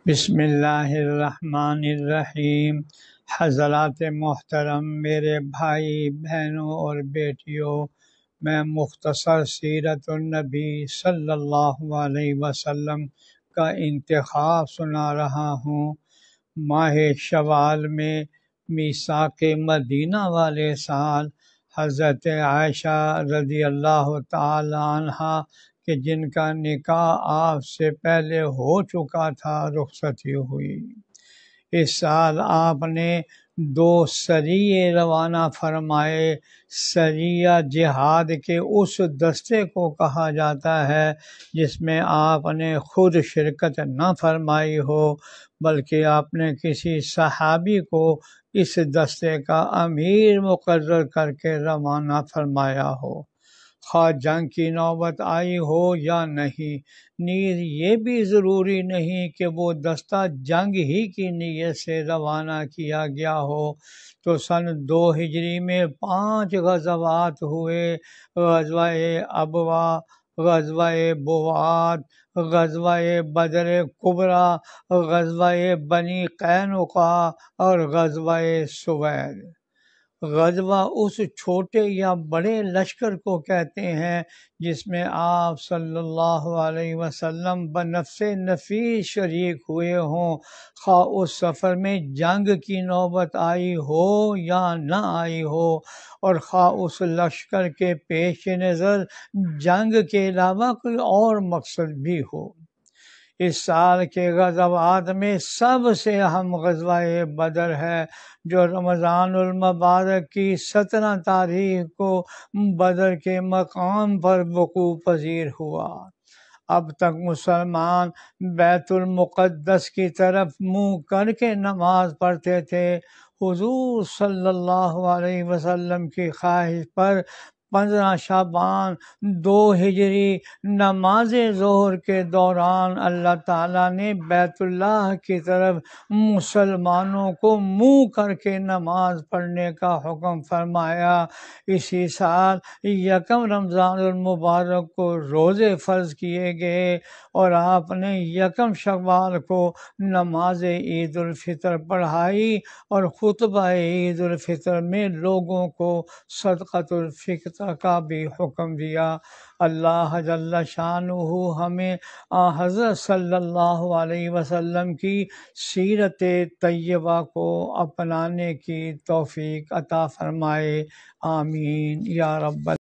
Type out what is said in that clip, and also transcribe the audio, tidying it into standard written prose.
بسم اللہ الرحمن الرحیم۔ حضرات محترم، میرے بھائی بہنوں اور بیٹیوں، میں مختصر سیرت النبی صلی اللہ علیہ وسلم کا انتخاب سنا رہا ہوں۔ ماہ شوال میں میثاق مدینہ والے سال حضرت عائشہ رضی اللہ تعالی عنہا کہ جن کا نکاح آپ سے پہلے ہو چکا تھا رخصتی ہوئی۔ اس سال آپ نے 2 سریے روانہ فرمائے۔ سریہ جہاد کے اس دستے کو کہا جاتا ہے جس میں آپ نے خود شرکت نہ فرمائی ہو، بلکہ آپ نے کسی صحابی کو اس دستے کا امیر مقرر کر کے روانہ فرمایا ہو، خواہ جنگ کی نوبت آئی ہو یا نہیں۔ نیز یہ بھی ضروری نہیں کہ وہ دستہ جنگ ہی کی نیت سے روانہ کیا گیا ہو۔ تو سن 2 ہجری میں 5 غزوات ہوئے: غزوہ ابوا، غزوہ بواد، غزوہ بدر کبریٰ، غزوہ بنی قینقاع اور غزوہ سوید۔ غزوہ اس چھوٹے یا بڑے لشکر کو کہتے ہیں جس میں آپ صلی اللہ علیہ وسلم بنفس نفیس شریک ہوئے ہوں، خواہ اس سفر میں جنگ کی نوبت آئی ہو یا نہ آئی ہو، اور خواہ اس لشکر کے پیش نظر جنگ کے علاوہ کوئی اور مقصد بھی ہو۔ اس سال کے غزوات میں سب سے اہم غزوہ بدر ہے، جو رمضان المبارک کی 17 تاریخ کو بدر کے مقام پر وقوع پذیر ہوا۔ اب تک مسلمان بیت المقدس کی طرف منہ کر کے نماز پڑھتے تھے۔ حضور صلی اللہ علیہ وسلم کی خواہش پر 15 شعبان 2 ہجری نماز ظہر کے دوران اللہ تعالیٰ نے بیت اللہ کی طرف مسلمانوں کو منہ کر کے نماز پڑھنے کا حکم فرمایا۔ اسی سال 1 رمضان المبارک کو روزے فرض کیے گئے اور آپ نے 1 شوال کو نماز عید الفطر پڑھائی اور خطبہ عید الفطر میں لوگوں کو صدقۃ الفطر کا بھی حکم دیا۔ اللہ جل شانہ ہمیں حضرت صلی اللہ علیہ وسلم کی سیرت طیبہ کو اپنانے کی توفیق عطا فرمائے، آمین یا رب